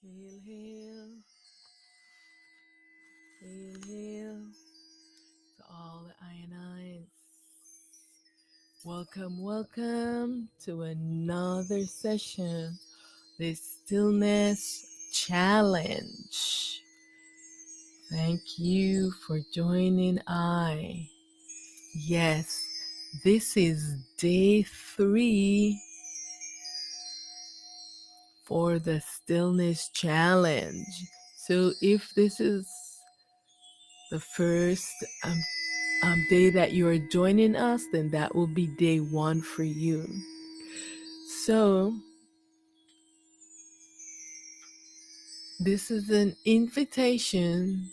Hail, hail, hail, hail to all the Ionites. Welcome, welcome to another session, this Stillness Challenge. Thank you for joining I. Yes, this is day 3 for the Stillness Challenge. So if this is the first day that you're joining us, then that will be day 1 for you. So this is an invitation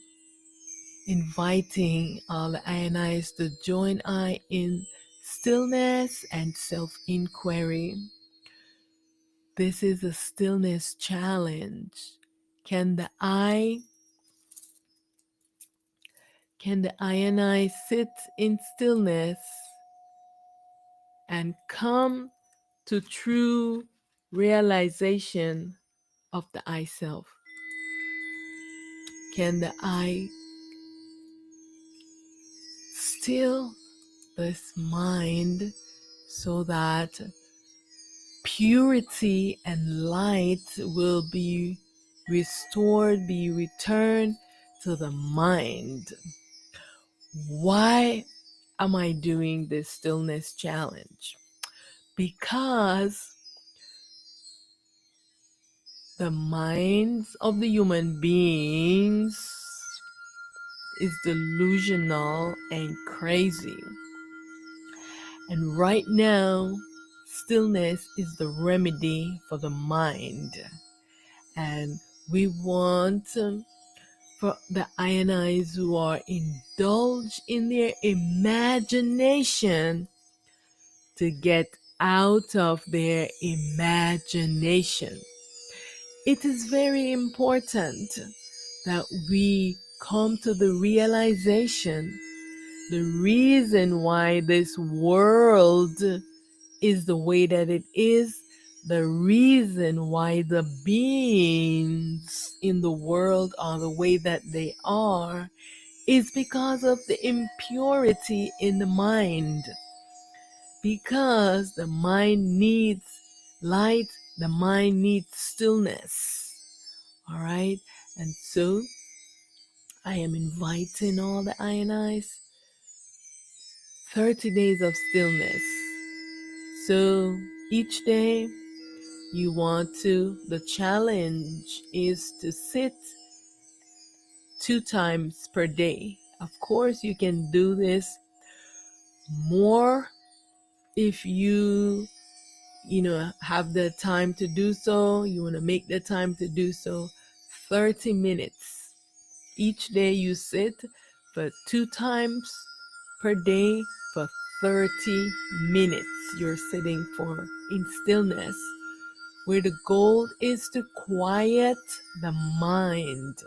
inviting all the Ionites to join I in stillness and self-inquiry. This is a stillness challenge. Can the Ionites sit in stillness and come to true realization of the I self? Can the I still this mind so that purity and light will be restored, be returned to the mind? Why am I doing this stillness challenge? Because the minds of the human beings is delusional and crazy. And right now, stillness is the remedy for the mind. And we want for the Ionites who are indulged in their imagination to get out of their imagination. It is very important that we come to the realization the reason why this world is the way that it is, the reason why the beings in the world are the way that they are, is because of the impurity in the mind. Because the mind needs light, the mind needs stillness. All right? And so I am inviting all the Ionites 30 days of stillness. So each day the challenge is to sit 2 times per day. Of course, you can do this more if you have the time to do so. You want to make the time to do so. 30 minutes. Each day you sit for 2 times per day for 30 minutes. You're sitting for in stillness, where the goal is to quiet the mind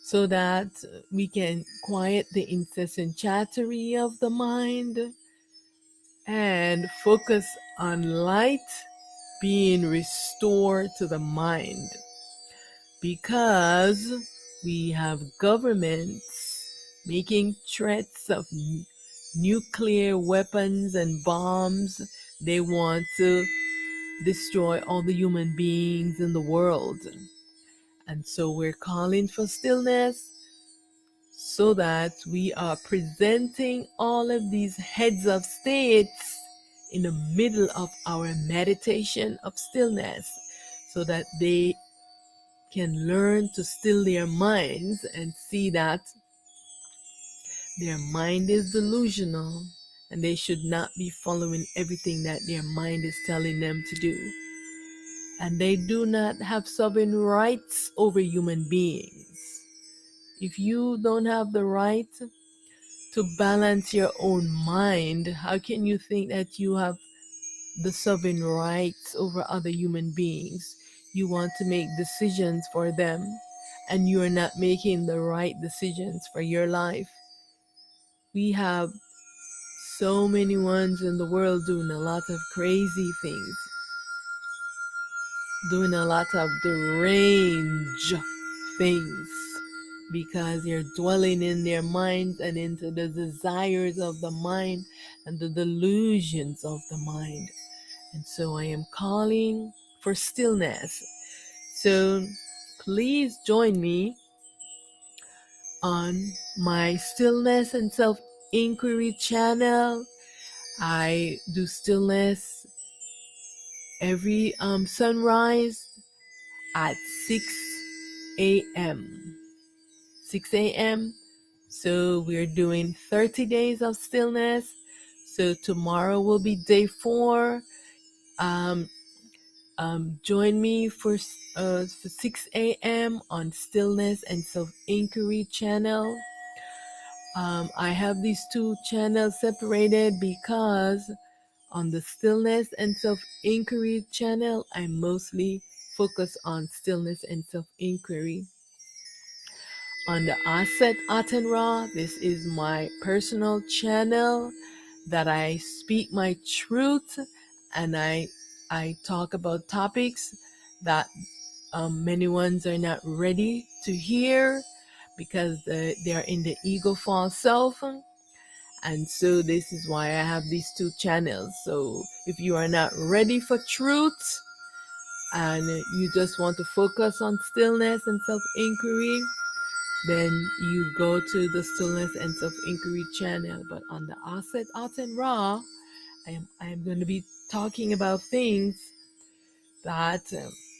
so that we can quiet the incessant chattery of the mind and focus on light being restored to the mind. Because we have governments making threats of nuclear weapons and bombs. They want to destroy all the human beings in the world. And so we're calling for stillness so that we are presenting all of these heads of states in the middle of our meditation of stillness so that they can learn to still their minds and see that their mind is delusional and they should not be following everything that their mind is telling them to do. And they do not have sovereign rights over human beings. If you don't have the right to balance your own mind, how can you think that you have the sovereign rights over other human beings? You want to make decisions for them, and you are not making the right decisions for your life. We have so many ones in the world doing a lot of crazy things. doing a lot of the range things because you're dwelling in their minds and into the desires of the mind and the delusions of the mind. And so I am calling for stillness. So please join me on my Stillness and Self Inquiry channel. I do stillness every sunrise at 6 a.m. 6 a.m. So we're doing 30 days of stillness. So tomorrow will be day 4. Um, join me for 6 a.m. on Stillness and Self Inquiry channel. I have these two channels separated because on the Stillness and Self Inquiry channel, I mostly focus on stillness and self inquiry. On the Aset Atenra, this is my personal channel that I speak my truth and I talk about topics that many ones are not ready to hear because they are in the ego false self. And so this is why I have these two channels. So if you are not ready for truth and you just want to focus on stillness and self-inquiry, then you go to the Stillness and Self-Inquiry channel. But on the Aset Art and Raw, I am going to be talking about things that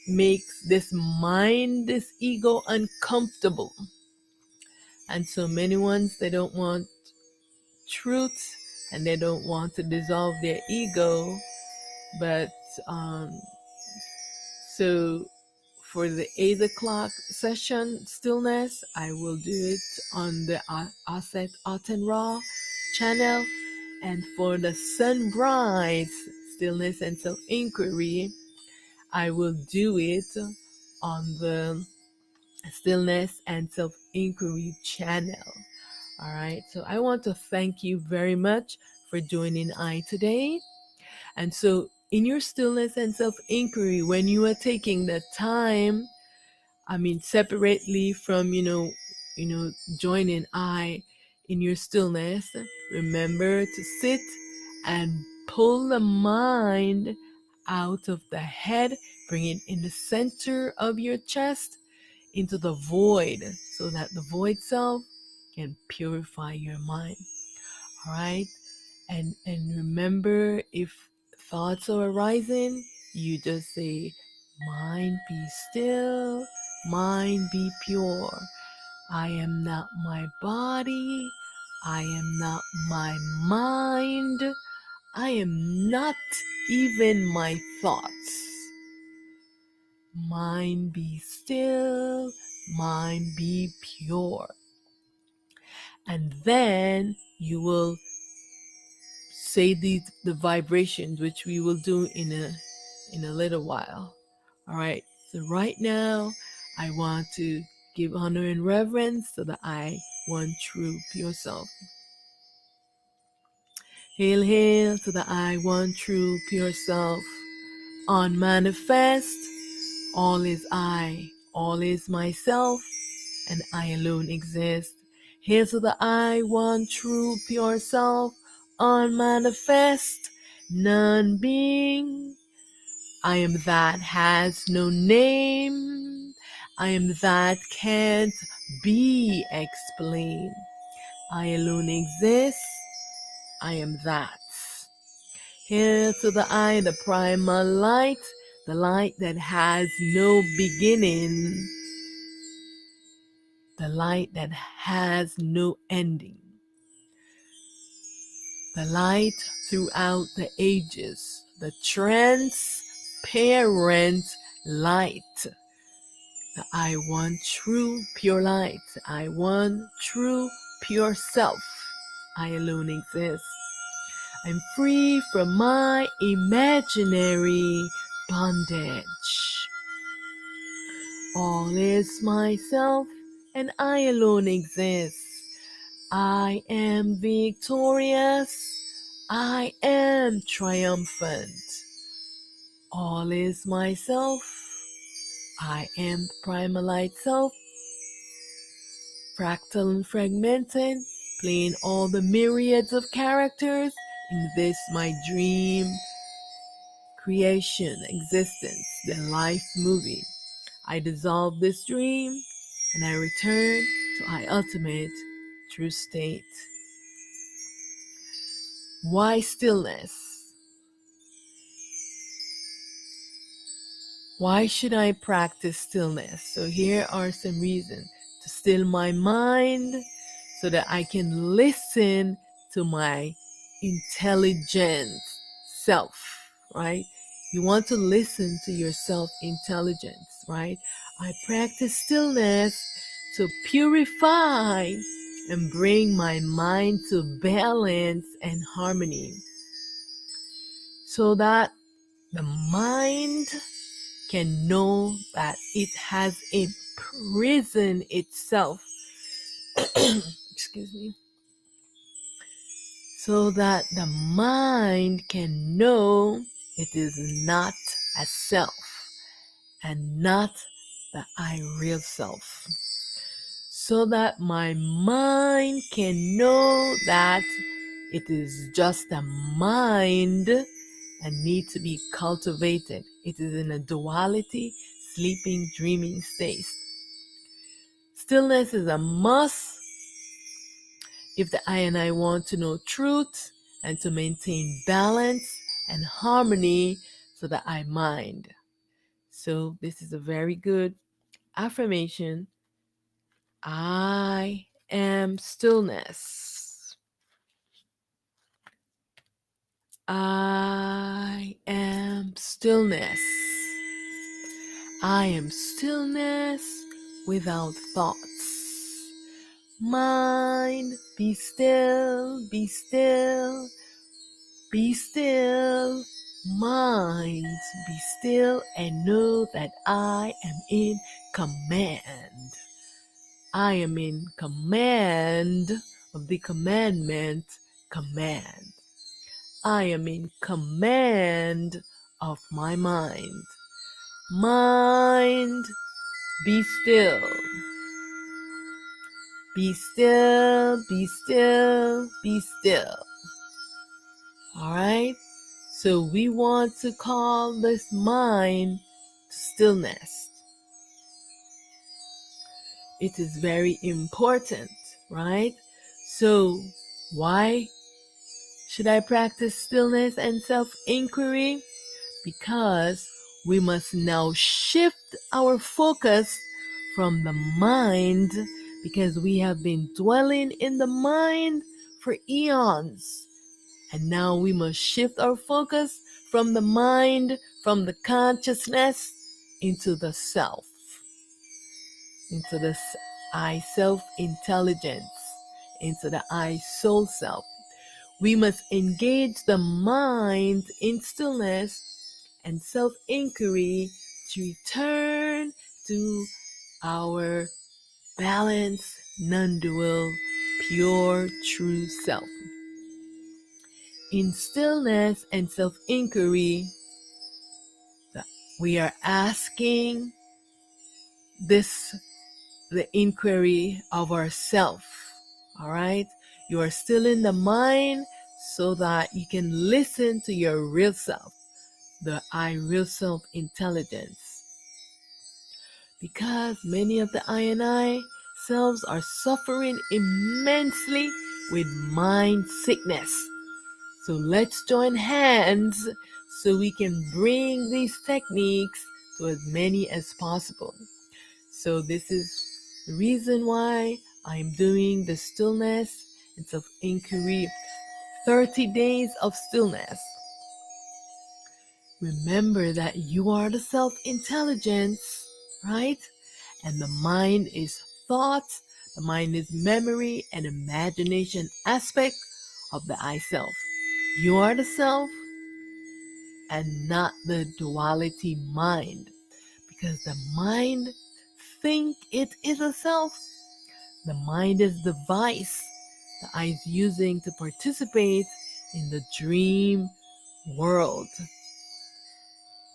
makes this mind, this ego uncomfortable. And so many ones, they don't want truth and they don't want to dissolve their ego. But so for the 8 o'clock session stillness, I will do it on the Aset Art and Raw channel. And for the sunrise stillness and self-inquiry, I will do it on the Stillness and Self-Inquiry channel. All right, so I want to thank you very much for joining I today. And so in your stillness and self-inquiry, when you are taking the time, separately from, joining I in your stillness, remember to sit and pull the mind out of the head, bring it in the center of your chest into the void so that the void self can purify your mind. All right. And remember, if thoughts are arising, you just say, mind be still, mind be pure. I am not my body. I am not my mind. I am not even my thoughts. Mind be still, mind be pure. And then you will say the vibrations, which we will do in a little while. All right. So right now, I want to give honor and reverence to the I, one true pure self. Hail, hail to the I, one true pure self. On manifest, all is I, all is myself, and I alone exist. Hail to the I, one true pure self. On manifest, none being. I am that has no name. I am that can't be explained. I alone exist. I am that. Hail to the I, the primal light, the light that has no beginning, the light that has no ending, the light throughout the ages, the transparent light. The I one true pure light, I one true pure self. I alone exist. I'm free from my imaginary bondage. All is myself and I alone exist. I am victorious. I am triumphant. All is myself I am the primal light self, fractal and fragmented, playing all the myriads of characters in this my dream creation existence, the life movie. I dissolve this dream and I return to my ultimate true state. Why stillness? Why should I practice stillness? So here are some reasons: to still my mind so that I can listen to my intelligent self, right? You want to listen to your self-intelligence, right? I practice stillness to purify and bring my mind to balance and harmony so that the mind can know that it has imprisoned itself excuse me, so that the mind can know it is not a self and not the I real self, so that my mind can know that it is just a mind and need to be cultivated. It is in a duality, sleeping, dreaming state. Stillness is a must if the I and I want to know truth and to maintain balance and harmony so that I mind. So this is a very good affirmation. I am stillness. I am stillness. I am stillness without thoughts. Mind, be still, be still, be still. Mind, be still and know that I am in command. I am in command of the commandment, command. I am in command of my mind. Mind, be still. Be still, be still, be still. All right? So we want to call this mind to stillness. It is very important, right? So why should I practice stillness and self-inquiry? Because we must now shift our focus from the mind, because we have been dwelling in the mind for eons. And now we must shift our focus from the mind, from the consciousness, into the self, into the I self-intelligence, into the I soul self. We must engage the mind in stillness and self-inquiry to return to our balanced, non-dual, pure, true self. In stillness and self-inquiry, we are asking the inquiry of ourself. All right? You are still in the mind so that you can listen to your real self, the I real self intelligence. Because many of the I and I selves are suffering immensely with mind sickness. So let's join hands so we can bring these techniques to as many as possible. So this is the reason why I'm doing the stillness and self-inquiry 30 days of stillness. Remember that you are the self-intelligence, right? And the mind is thought, the mind is memory and imagination aspect of the I self. You are the self and not the duality mind, because the mind think it is a self. The mind is the device the I is using to participate in the dream world.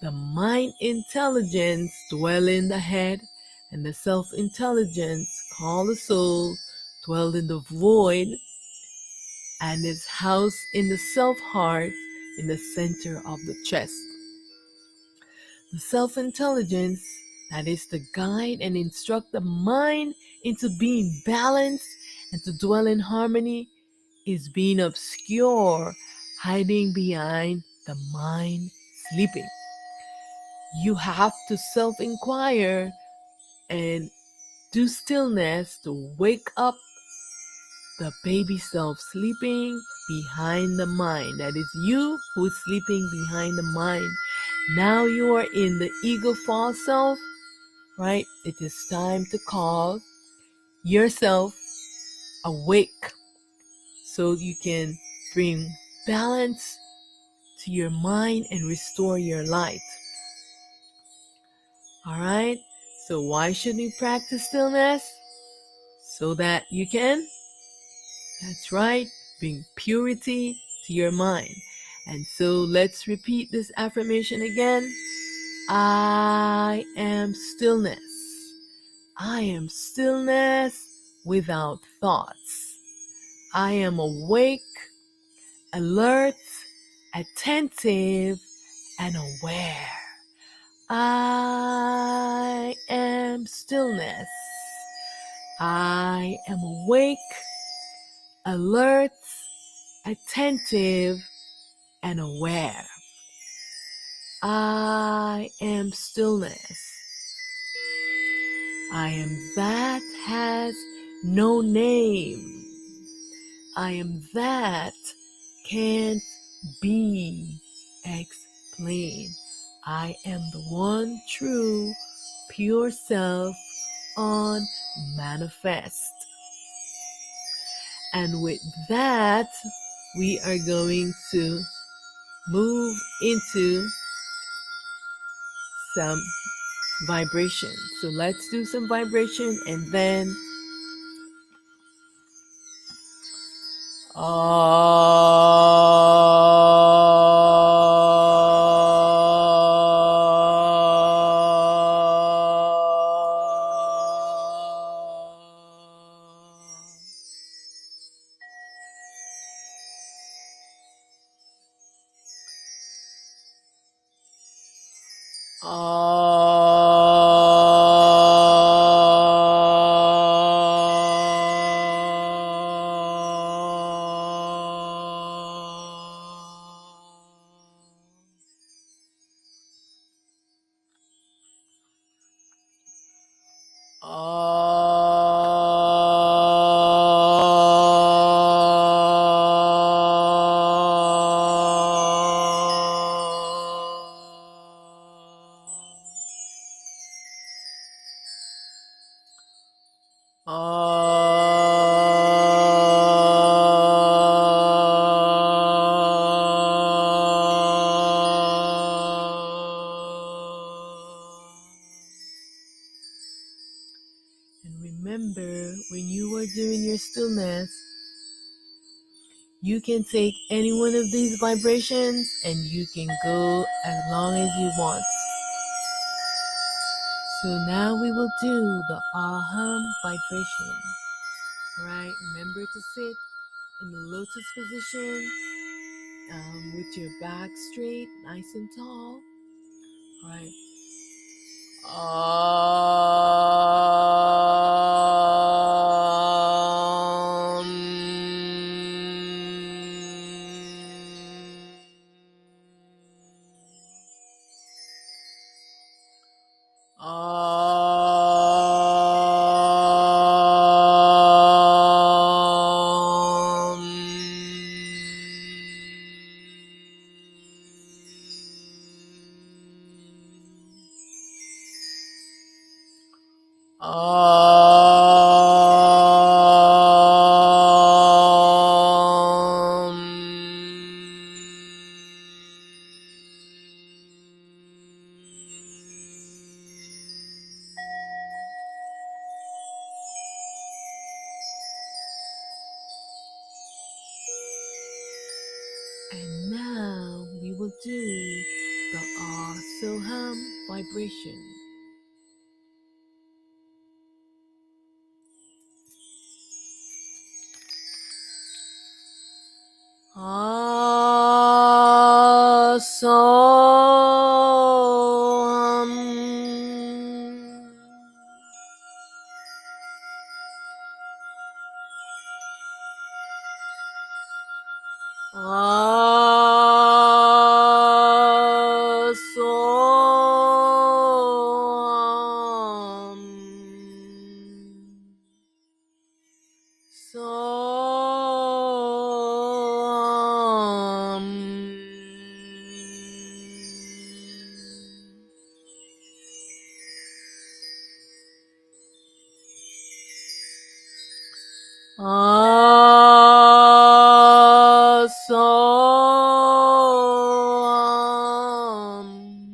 The mind intelligence dwell in the head, and the self-intelligence, called the soul, dwell in the void, and is housed in the self-heart in the center of the chest. The self-intelligence, that is to guide and instruct the mind into being balanced and to dwell in harmony, is being obscure, hiding behind the mind sleeping. You have to self-inquire and do stillness to wake up the baby self sleeping behind the mind. That is you who is sleeping behind the mind. Now you are in the ego false self, right? It is time to call yourself awake so you can bring balance to your mind and restore your light. All right? So why should you practice stillness? So that you can, that's right, bring purity to your mind. And so let's repeat this affirmation again. I am stillness. I am stillness without thoughts. I am awake, alert, attentive, and aware. I am stillness. I am awake, alert, attentive, and aware. I am stillness. I am that has no name. I am that can't be explained. I am the one true, pure self on manifest. And with that, we are going to move into some vibration. So let's do some vibration and then and remember, when you are doing your stillness, you can take any one of these vibrations and you can go as long as you want. So now we will do the Aham vibration. Right? Remember to sit in the lotus position with your back straight, nice and tall. Right? And now we will do the Soham vibration. Soham. Soham. Soham. Soham.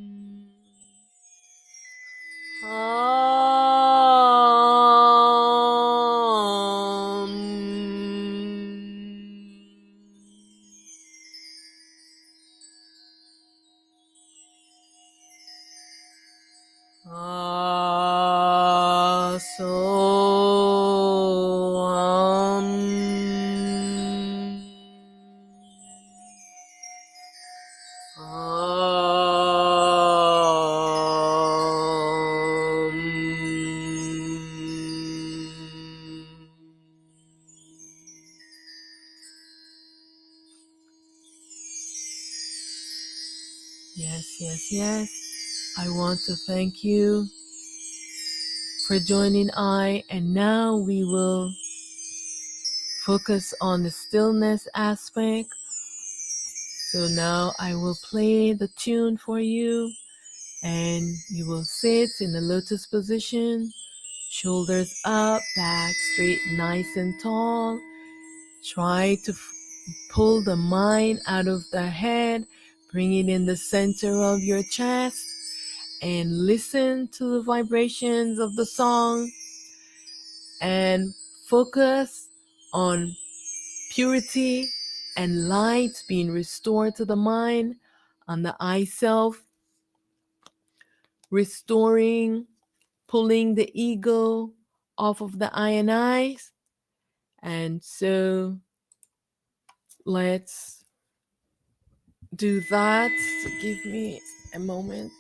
Yes. I want to thank you for joining and now we will focus on the stillness aspect. So now I will play the tune for you and you will sit in the lotus position, shoulders up, back straight, nice and tall. Try to pull the mind out of the head, bring it in the center of your chest, and listen to the vibrations of the song and focus on purity and light being restored to the mind, on the I self, restoring, pulling the ego off of the I and I's. And so let's do that. So give me a moment.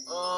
Oh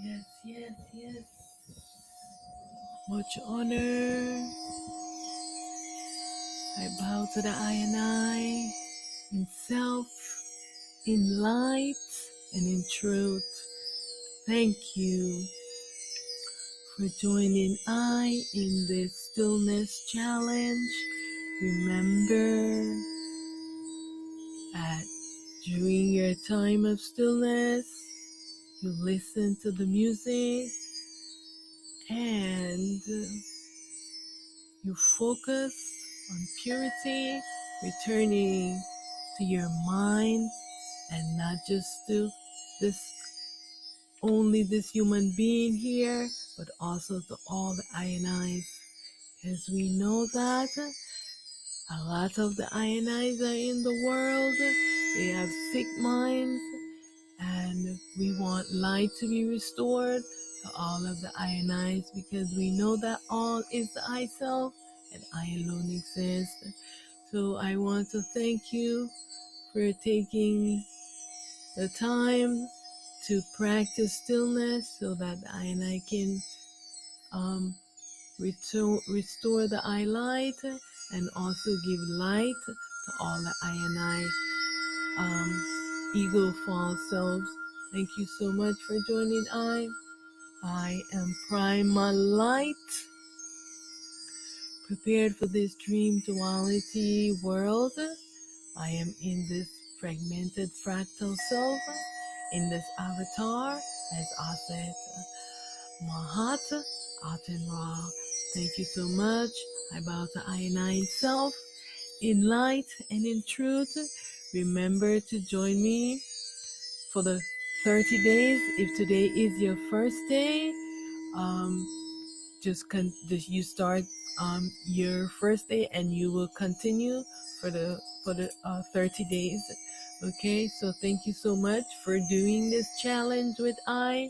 Yes, yes, yes. Much honor. I bow to the I and I in self, in light, and in truth. Thank you for joining I in this stillness challenge. Remember that during your time of stillness, you listen to the music and you focus on purity, returning to your mind and not just to this only this human being here, but also to all the ionized. Because we know that a lot of the ionized are in the world. They have sick minds, and we want light to be restored to all of the ionized because we know that all is the I self and I alone exist. So I want to thank you for taking the time to practice stillness so that I and I can um, restore the eye light and also give light to all the I and I ego false selves. Thank you so much for joining I am Primal Light, prepared for this dream duality world. I am in this fragmented fractal self, in this avatar, as Aset Mahat Aten-Ra. Thank you so much. I bow to I and I self, in light and in truth. Remember to join me for the 30 days. If today is your first day, um, just you start your first day and you will continue for the 30 days. Okay, so thank you so much for doing this challenge with I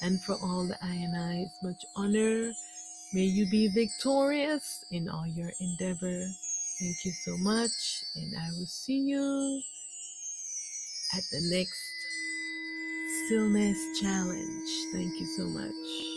and for all the I and I's. Much honor. May you be victorious in all your endeavor. Thank you so much, and I will see you at the next Stillness Challenge. Thank you so much.